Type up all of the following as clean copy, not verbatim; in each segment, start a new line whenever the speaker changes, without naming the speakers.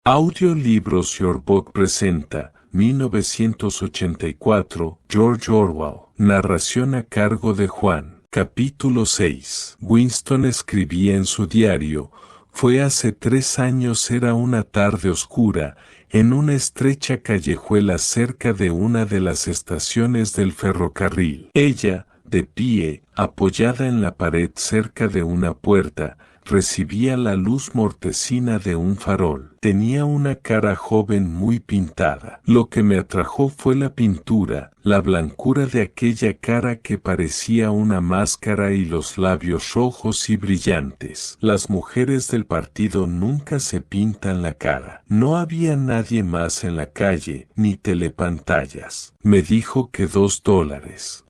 Audiolibros Yorkbook presenta 1984, George Orwell. Narración a cargo de Juan. Capítulo 6. Winston escribía en su diario: fue hace 3 años, era una tarde oscura, en una estrecha callejuela cerca de una de las estaciones del ferrocarril. Ella, de pie, apoyada en la pared cerca de una puerta, recibía la luz mortecina de un farol. Tenía una cara joven muy pintada. Lo que me atrajo fue la pintura, la blancura de aquella cara que parecía una máscara y los labios rojos y brillantes. Las mujeres del partido nunca se pintan la cara. No había nadie más en la calle, ni telepantallas. Me dijo que $2.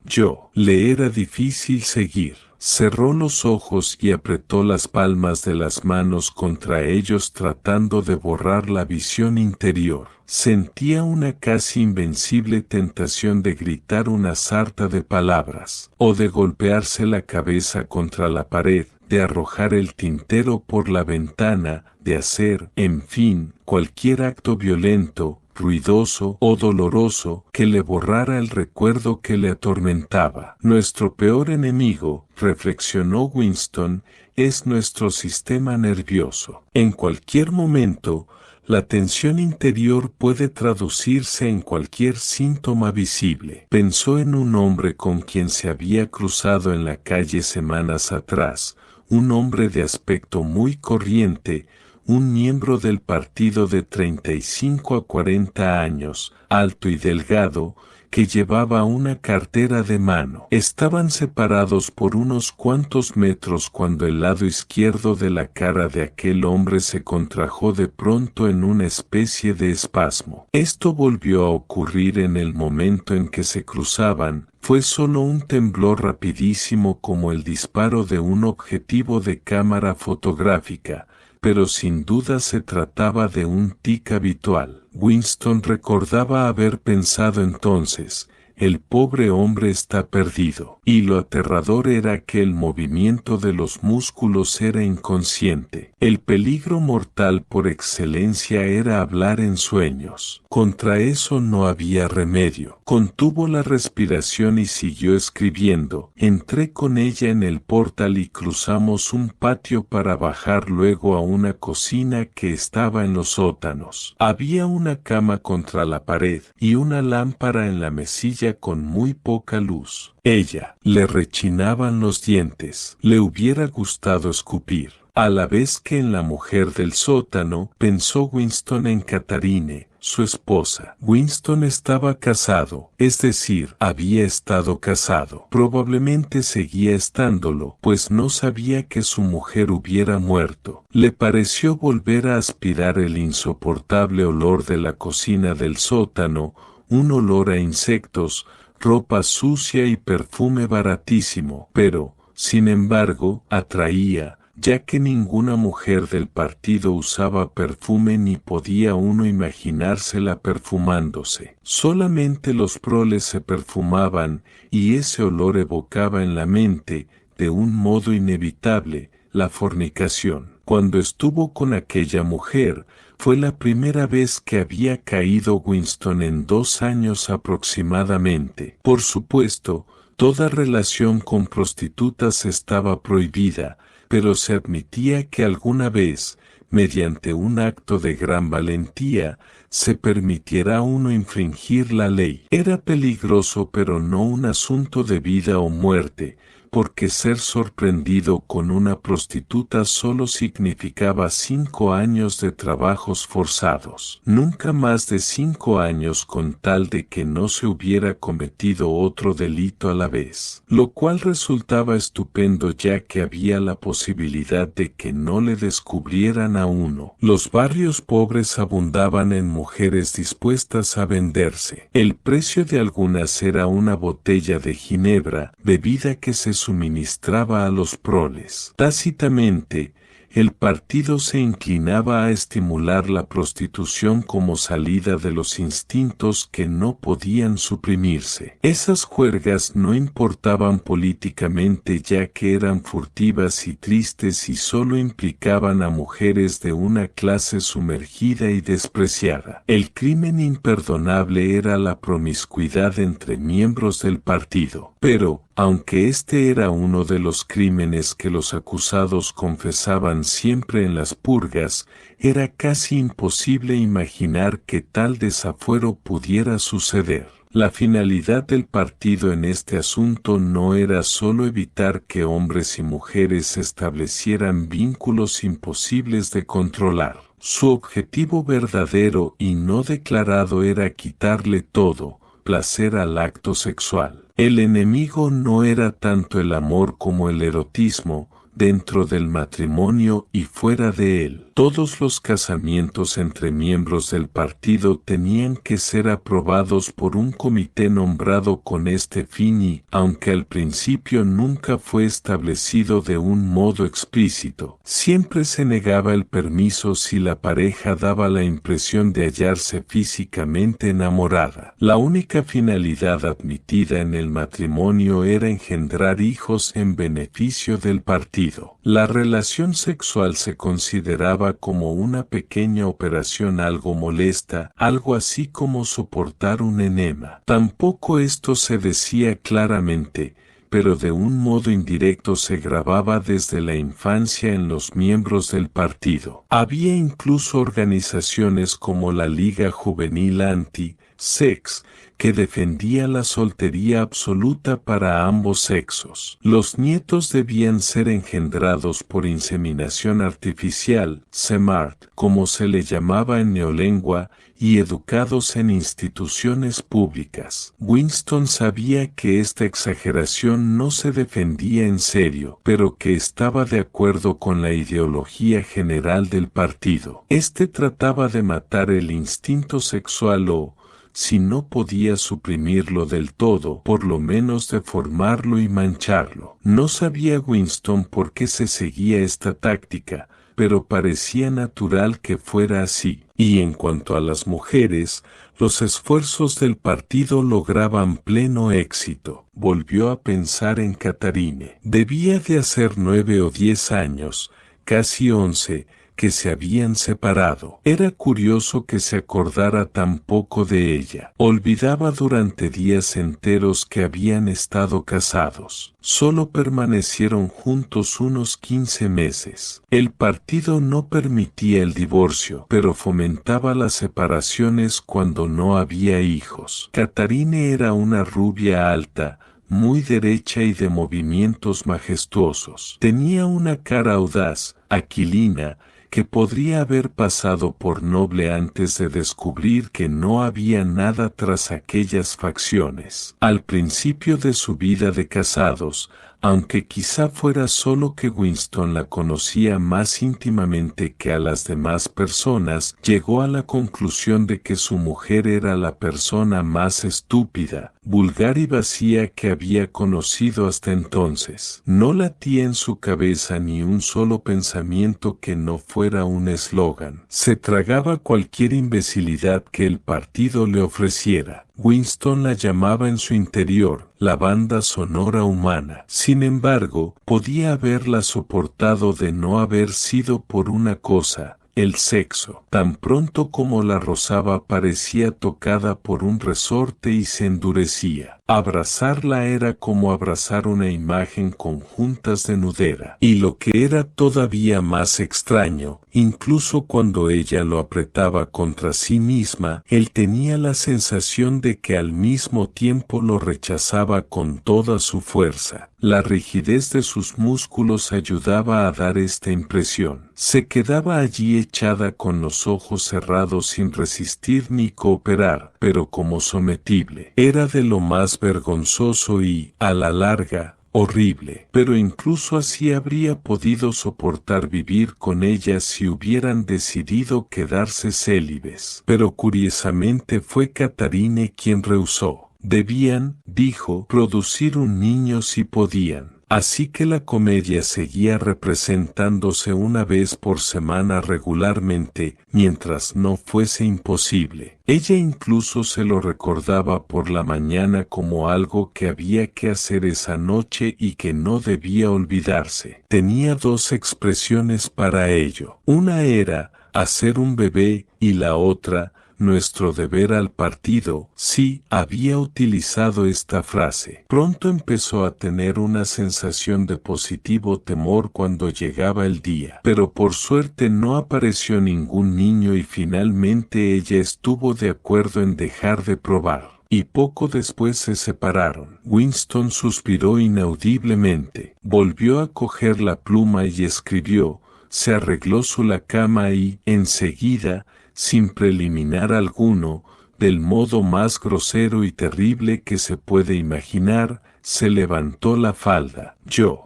Le era difícil seguir. Cerró los ojos y apretó las palmas de las manos contra ellos tratando de borrar la visión interior. Sentía una casi invencible tentación de gritar una sarta de palabras, o de golpearse la cabeza contra la pared, de arrojar el tintero por la ventana, de hacer, en fin, cualquier acto violento, ruidoso o doloroso que le borrara el recuerdo que le atormentaba. Nuestro peor enemigo, reflexionó Winston, es nuestro sistema nervioso. En cualquier momento, la tensión interior puede traducirse en cualquier síntoma visible. Pensó en un hombre con quien se había cruzado en la calle semanas atrás, un hombre de aspecto muy corriente, un miembro del partido de 35 a 40 años, alto y delgado, que llevaba una cartera de mano. Estaban separados por unos cuantos metros cuando el lado izquierdo de la cara de aquel hombre se contrajo de pronto en una especie de espasmo. Esto volvió a ocurrir en el momento en que se cruzaban. Fue solo un temblor rapidísimo como el disparo de un objetivo de cámara fotográfica, pero sin duda se trataba de un tic habitual. Winston recordaba haber pensado entonces: el pobre hombre está perdido. Y lo aterrador era que el movimiento de los músculos era inconsciente. El peligro mortal por excelencia era hablar en sueños. Contra eso no había remedio. Contuvo la respiración y siguió escribiendo. Entré con ella en el portal y cruzamos un patio para bajar luego a una cocina que estaba en los sótanos. Había una cama contra la pared y una lámpara en la mesilla con muy poca luz. Ella, le rechinaban los dientes. Le hubiera gustado escupir. A la vez que en la mujer del sótano, pensó Winston en Catharine, su esposa. Winston estaba casado, es decir, había estado casado. Probablemente seguía estándolo, pues no sabía que su mujer hubiera muerto. Le pareció volver a aspirar el insoportable olor de la cocina del sótano, un olor a insectos, ropa sucia y perfume baratísimo, pero, sin embargo, atraía, ya que ninguna mujer del partido usaba perfume ni podía uno imaginársela perfumándose. Solamente los proles se perfumaban, y ese olor evocaba en la mente, de un modo inevitable, la fornicación. Cuando estuvo con aquella mujer, fue la primera vez que había caído Winston en 2 años aproximadamente. Por supuesto, toda relación con prostitutas estaba prohibida, pero se admitía que alguna vez, mediante un acto de gran valentía, se permitiera a uno infringir la ley. Era peligroso, pero no un asunto de vida o muerte, porque ser sorprendido con una prostituta solo significaba 5 años de trabajos forzados. Nunca más de 5 años con tal de que no se hubiera cometido otro delito a la vez. Lo cual resultaba estupendo ya que había la posibilidad de que no le descubrieran a uno. Los barrios pobres abundaban en mujeres dispuestas a venderse. El precio de algunas era una botella de ginebra, bebida que se suministraba a los proles. Tácitamente, el partido se inclinaba a estimular la prostitución como salida de los instintos que no podían suprimirse. Esas juergas no importaban políticamente ya que eran furtivas y tristes y solo implicaban a mujeres de una clase sumergida y despreciada. El crimen imperdonable era la promiscuidad entre miembros del partido. Pero, aunque este era uno de los crímenes que los acusados confesaban siempre en las purgas, era casi imposible imaginar que tal desafuero pudiera suceder. La finalidad del partido en este asunto no era solo evitar que hombres y mujeres establecieran vínculos imposibles de controlar. Su objetivo verdadero y no declarado era quitarle todo placer al acto sexual. El enemigo no era tanto el amor como el erotismo, dentro del matrimonio y fuera de él. Todos los casamientos entre miembros del partido tenían que ser aprobados por un comité nombrado con este fin y, aunque al principio nunca fue establecido de un modo explícito, siempre se negaba el permiso si la pareja daba la impresión de hallarse físicamente enamorada. La única finalidad admitida en el matrimonio era engendrar hijos en beneficio del partido. La relación sexual se consideraba como una pequeña operación algo molesta, algo así como soportar un enema. Tampoco esto se decía claramente, pero de un modo indirecto se grababa desde la infancia en los miembros del partido. Había incluso organizaciones como la Liga Juvenil Anti-Sex, que defendía la soltería absoluta para ambos sexos. Los nietos debían ser engendrados por inseminación artificial, SEMART, como se le llamaba en neolengua, y educados en instituciones públicas. Winston sabía que esta exageración no se defendía en serio, pero que estaba de acuerdo con la ideología general del partido. Este trataba de matar el instinto sexual o, si no podía suprimirlo del todo, por lo menos deformarlo y mancharlo. No sabía Winston por qué se seguía esta táctica, pero parecía natural que fuera así. Y en cuanto a las mujeres, los esfuerzos del partido lograban pleno éxito. Volvió a pensar en Catharine. Debía de hacer 9 o 10 años, casi 11, que se habían separado. Era curioso que se acordara tan poco de ella. Olvidaba durante días enteros que habían estado casados. Solo permanecieron juntos unos 15 meses. El partido no permitía el divorcio, pero fomentaba las separaciones cuando no había hijos. Catharine era una rubia alta, muy derecha y de movimientos majestuosos. Tenía una cara audaz, aquilina, que podría haber pasado por noble antes de descubrir que no había nada tras aquellas facciones. Al principio de su vida de casados, aunque quizá fuera solo que Winston la conocía más íntimamente que a las demás personas, llegó a la conclusión de que su mujer era la persona más estúpida, vulgar y vacía que había conocido hasta entonces. No latía en su cabeza ni un solo pensamiento que no fuera un eslogan. Se tragaba cualquier imbecilidad que el partido le ofreciera. Winston la llamaba en su interior la banda sonora humana. Sin embargo, podía haberla soportado de no haber sido por una cosa, el sexo. Tan pronto como la rozaba parecía tocada por un resorte y se endurecía. Abrazarla era como abrazar una imagen con juntas de nudera. Y lo que era todavía más extraño, incluso cuando ella lo apretaba contra sí misma, él tenía la sensación de que al mismo tiempo lo rechazaba con toda su fuerza. La rigidez de sus músculos ayudaba a dar esta impresión. Se quedaba allí echada con los ojos cerrados sin resistir ni cooperar, pero como sometible. Era de lo más vergonzoso y, a la larga, horrible. Pero incluso así habría podido soportar vivir con ella si hubieran decidido quedarse célibes. Pero curiosamente fue Catharine quien rehusó. Debían, dijo, producir un niño si podían. Así que la comedia seguía representándose una vez por semana regularmente, mientras no fuese imposible. Ella incluso se lo recordaba por la mañana como algo que había que hacer esa noche y que no debía olvidarse. Tenía dos expresiones para ello. Una era hacer un bebé y la otra, nuestro deber al partido. Sí, había utilizado esta frase. Pronto empezó a tener una sensación de positivo temor cuando llegaba el día. Pero por suerte no apareció ningún niño y finalmente ella estuvo de acuerdo en dejar de probar. Y poco después se separaron. Winston suspiró inaudiblemente. Volvió a coger la pluma y escribió. Se arregló la cama y, enseguida, sin preliminar alguno, del modo más grosero y terrible que se puede imaginar, se levantó la falda.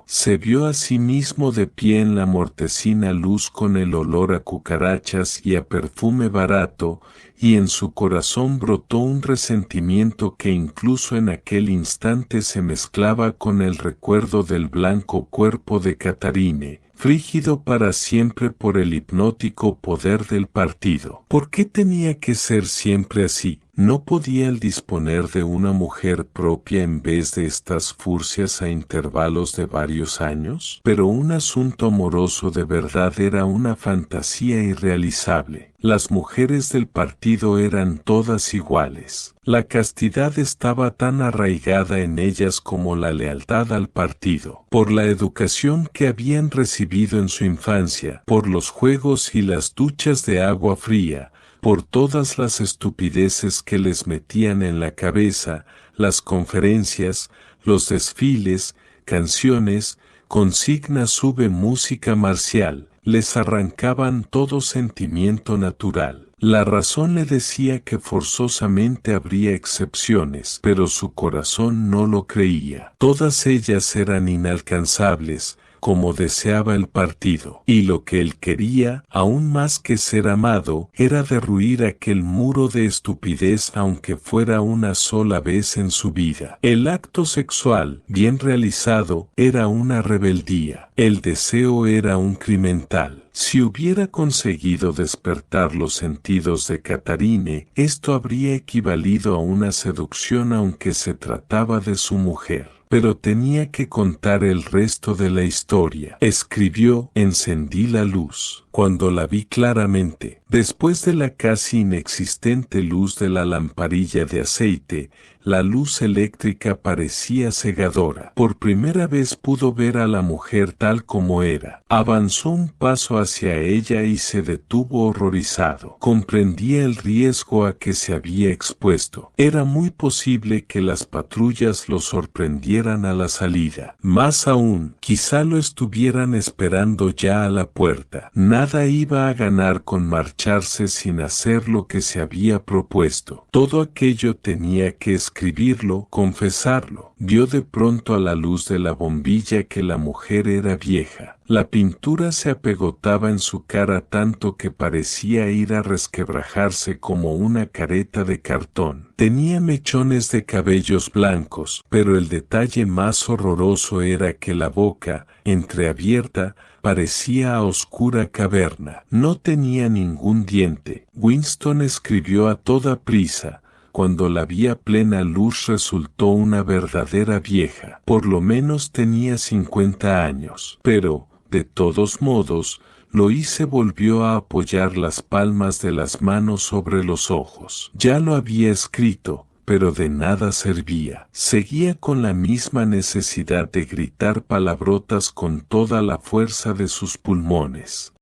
Se vio a sí mismo de pie en la mortecina luz con el olor a cucarachas y a perfume barato, y en su corazón brotó un resentimiento que incluso en aquel instante se mezclaba con el recuerdo del blanco cuerpo de Catharine, frígido para siempre por el hipnótico poder del partido. ¿Por qué tenía que ser siempre así? ¿No podía él disponer de una mujer propia en vez de estas furcias a intervalos de varios años? Pero un asunto amoroso de verdad era una fantasía irrealizable. Las mujeres del partido eran todas iguales. La castidad estaba tan arraigada en ellas como la lealtad al partido. Por la educación que habían recibido en su infancia, por los juegos y las duchas de agua fría, por todas las estupideces que les metían en la cabeza, las conferencias, los desfiles, canciones, consignas sube música marcial, les arrancaban todo sentimiento natural. La razón le decía que forzosamente habría excepciones, pero su corazón no lo creía. Todas ellas eran inalcanzables, como deseaba el partido, y lo que él quería, aún más que ser amado, era derruir aquel muro de estupidez aunque fuera una sola vez en su vida. El acto sexual, bien realizado, era una rebeldía. El deseo era un crimen tal. Si hubiera conseguido despertar los sentidos de Catharine, esto habría equivalido a una seducción aunque se trataba de su mujer. Pero tenía que contar el resto de la historia. Escribió, encendí la luz. Cuando la vi claramente, después de la casi inexistente luz de la lamparilla de aceite, la luz eléctrica parecía cegadora. Por primera vez pudo ver a la mujer tal como era. Avanzó un paso hacia ella y se detuvo horrorizado. Comprendía el riesgo a que se había expuesto. Era muy posible que las patrullas lo sorprendieran a la salida. Más aún, quizá lo estuvieran esperando ya a la puerta. Nada iba a ganar con marcharse sin hacer lo que se había propuesto. Todo aquello tenía que escribirlo, confesarlo. Vio de pronto a la luz de la bombilla que la mujer era vieja. La pintura se apegotaba en su cara tanto que parecía ir a resquebrajarse como una careta de cartón. Tenía mechones de cabellos blancos, pero el detalle más horroroso era que la boca, entreabierta, parecía a oscura caverna. No tenía ningún diente. Winston escribió a toda prisa. Cuando la vi a plena luz resultó una verdadera vieja. Por lo menos tenía 50 años. Pero, de todos modos, Loïse volvió a apoyar las palmas de las manos sobre los ojos. Ya lo había escrito, pero de nada servía. Seguía con la misma necesidad de gritar palabrotas con toda la fuerza de sus pulmones.